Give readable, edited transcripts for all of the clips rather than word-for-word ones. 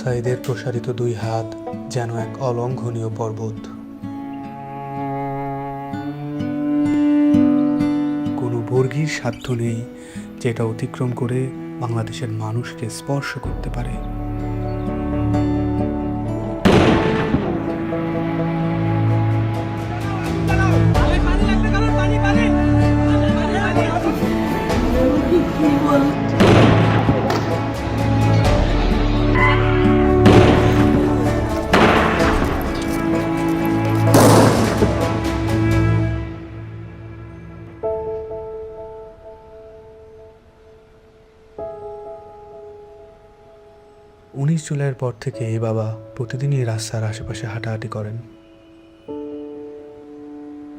সাঈদের প্রসারিত দুই হাত যেন এক অলঙ্ঘনীয় পর্বত। কোনো বর্গীর সাধ্য নেই যেটা অতিক্রম করে বাংলাদেশের মানুষকে স্পর্শ করতে পারে। জুলাইয়ের পর থেকে বাবা প্রতিদিনই রাস্তার আশেপাশে হাঁটাহাঁটি করেন।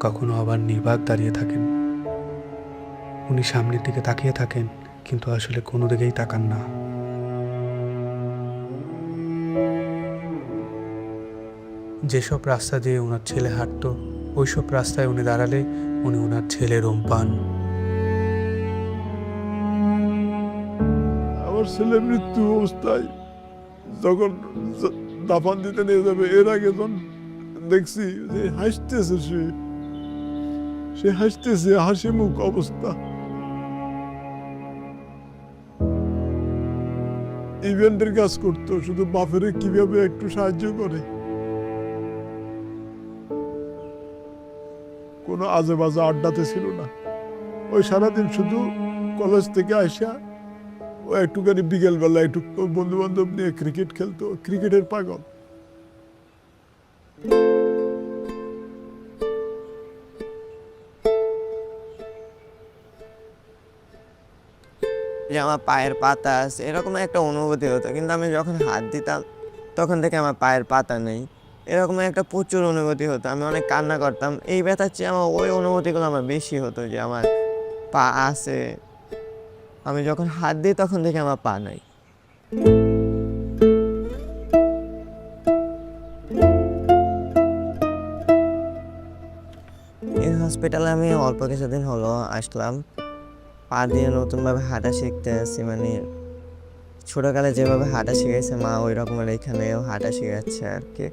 কখনো আবার নির্বাক দাঁড়িয়ে থাকেন। উনি সামনের দিকে তাকিয়ে থাকেন, কিন্তু আসলে কোনো দিকেই তাকান না। যেসব রাস্তা দিয়ে ওনার ছেলে হাঁটতো, ওইসব রাস্তায় উনি দাঁড়ালে উনি ওনার ছেলে রোম পান। আমার ছেলে মৃত্যু অবস্থায় যখন দাফন দিতে নিয়ে যাবে, এর আগে যখন দেখছি যে হাসতেছে, সে হাসতেছে, হাসি মুখ অবস্থা। ইভেন্টের কাজ করতো, শুধু বাপেরে কিভাবে একটু সাহায্য করে। কোনো আজে বাজে আড্ডাতে ছিল না। ওই সারাদিন শুধু কলেজ থেকে আসা ও একটুখানি বিকেলবেলা একটু বন্ধু বান্ধব নিয়ে ক্রিকেট খেলতো, ক্রিকেটের পাগল। যে আমার পায়ের পাতা আছে এরকম একটা অনুভূতি হতো, কিন্তু আমি যখন হাত দিতাম তখন থেকে আমার পায়ের পাতা নেই, এরকম একটা প্রচুর অনুভূতি হতো। আমি অনেক কান্না করতাম। এই ব্যথার চেয়ে আমার ওই অনুভূতিগুলো আমার বেশি হতো, যে আমার পা আছে, আমি যখন হাত দিই তখন থেকে আমার পা নাই। এই হসপিটালে আমি অল্প কিছুদিন হলো আসলাম। পা দিয়ে নতুনভাবে হাঁটা শিখতে আসছি, মানে ছোটকালে যেভাবে হাঁটা শিখেছে মা, ওই রকমের এখানেও হাঁটা শিখাচ্ছে আর কি।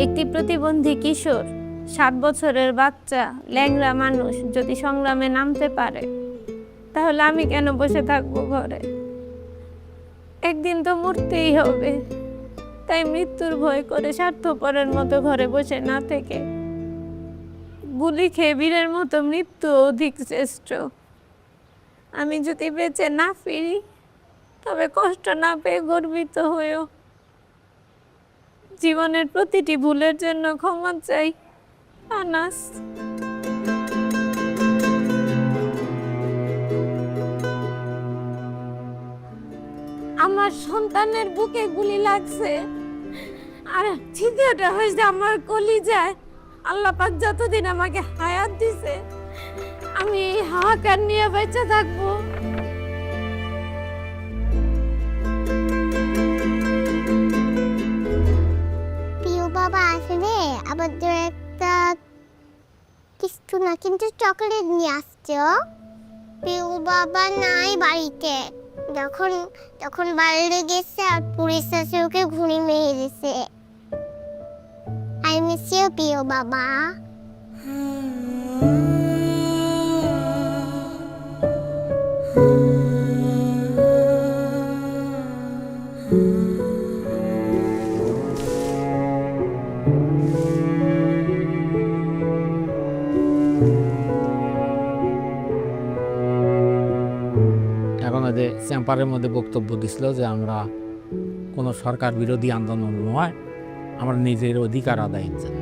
একটি প্রতিবন্ধী কিশোর, 7 বছরের বাচ্চা, ল্যাংড়া মানুষ যদি সংগ্রামে নামতে পারে, তাহলে আমি কেন বসে থাকবো ঘরে? একদিন তো মরতেই হবে। তাই মৃত্যুর ভয় করে স্বার্থপরের মতো ঘরে বসে না থেকে গুলি খেয়ে বীরের মতো মৃত্যু অধিক শ্রেষ্ঠ। আমি যদি বেঁচে না ফিরি, তবে কষ্ট না পেয়ে গর্বিত হয়েও জীবনের প্রতিটি ভুলের জন্য ক্ষমা চাই। আনাস। আমার সন্তানের বুকে গুলি লাগছে, আর তৃতীয়টা হয়েছে আমার কলিজায়। আল্লাহ পাক যতদিন আমাকে হায়াত দিছে, আমি এই হাহাকার নিয়ে বেঁচে থাকবো। প্রিয় বাবা আসলে আমাদের একটা কিছু না, কিন্তু চকলেট নিয়ে আসছো। প্রিয় বাবা নাই বাড়িতে, যখন বাইরে গেছে আর পুলিশ এসে ওকে ঘুড়ি মেরেছে। আই মিস ইউ প্রিয় বাবা। এখন যে চেম্বারের মধ্যে বক্তব্য দিছিল যে আমরা কোনো সরকার বিরোধী আন্দোলন নয়, আমরা নিজের অধিকার আদায়ের জন্য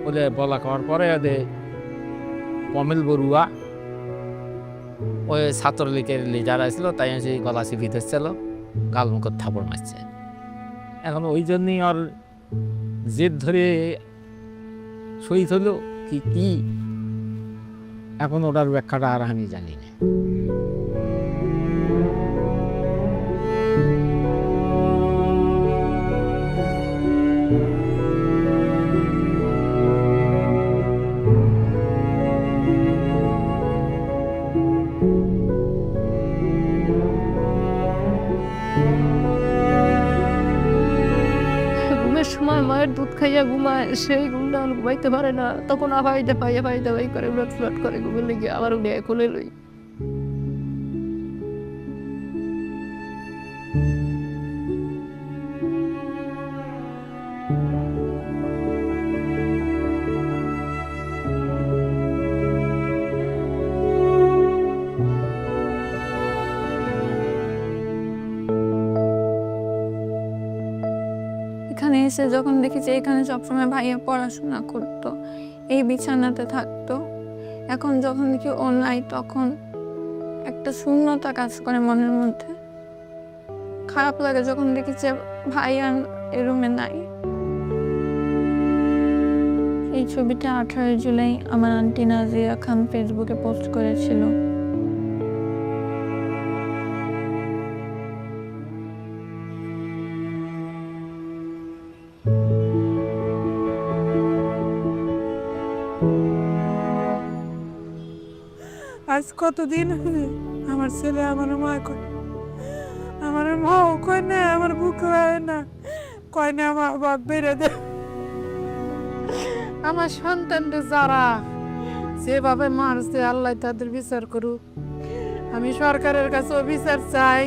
বলে বলা করার পরে ওদের কমল বড়ুয়া ওই ছাত্রলীগের লিডার আসছিল, তাই সেই গলা চিপি ধরছিল, গালমুখের থাপড় মারছে। এখন ওই জন্যই ওর জেদ ধরে শহীদ হলো কি এখন ওটার ব্যাখ্যাটা আর আমি জানি না। সময় মায়ের দুধ খাইয়া ঘুমায়, সেই ঘুমটা ঘুমাইতে পারে না, তখন আবার এটা পাইয়া পাইতে পাই করে উলট ফুলট করে ঘুমের লেগে আবার উঠে কোলে লই। এখানে এসে যখন দেখি যে এখানে সবসময় ভাইয়া পড়াশোনা করতো, এই বিছানাতে থাকতো, এখন যখন দেখি ও নাই তখন একটা শূন্যতা কাজ করে মনের মধ্যে। খারাপ লাগে যখন দেখি যে ভাইয়া এই রুমে নাই। এই ছবিটা 18 জুলাই আমার আন্টি নাজিয়া খান ফেসবুকে পোস্ট করেছিল। আজ কতদিন হলে আমার ছেলে আমার মা কয়, আমার মাও কয় না, আমার বুক হয় না, কয় না আমার বাপ বেড়ে দে। আমার সন্তানদের যারা যেভাবে মারছে আল্লাহ তাদের বিচার করুক। আমি সরকারের কাছেও বিচার চাই,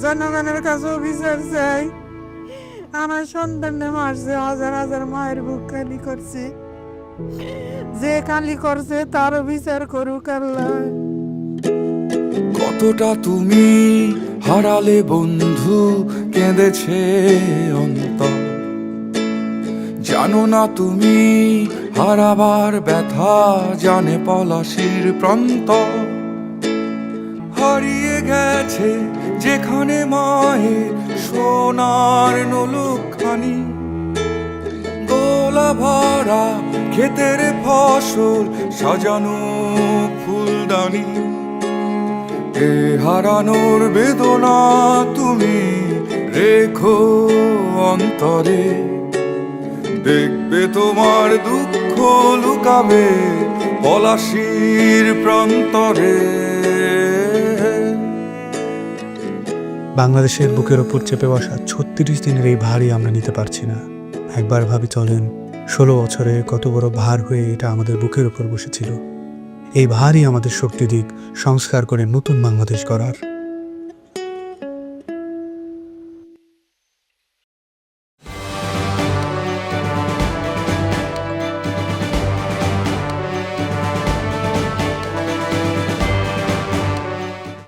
জনগণের কাছেও বিচার চাই। আমার সন্তানদের মারছে, হাজার হাজার মায়ের বুক খালি করছে, যে খালি করছে তারও বিচার করুক আল্লাহ। কতটা তুমি হারালে বন্ধু, কেঁদেছে অন্তর। জানো না তুমি হারাবার ব্যথা, জানে পলাশির প্রান্ত। হারিয়ে গেছে যেখানে মায়ের সোনার নলুকখানি, গোলা ভরা ক্ষেতের ফসল, সাজানো ফুলদানি। এ হারানোর বেদনা তুমি রেখো অন্তরে, দেখবে তোমার দুঃখ লুকাবে পলাশির প্রান্তরে। বাংলাদেশের বুকের ওপর চেপে বসা 36 দিনের এই ভারই আমরা নিতে পারছি না। একবার ভাবি চলেন, 16 বছরে কত বড় ভার হয়ে এটা আমাদের বুকের ওপর বসেছিল। এই ভারই আমাদের শক্তি দিক সংস্কার করে নতুন বাংলাদেশ গড়ার।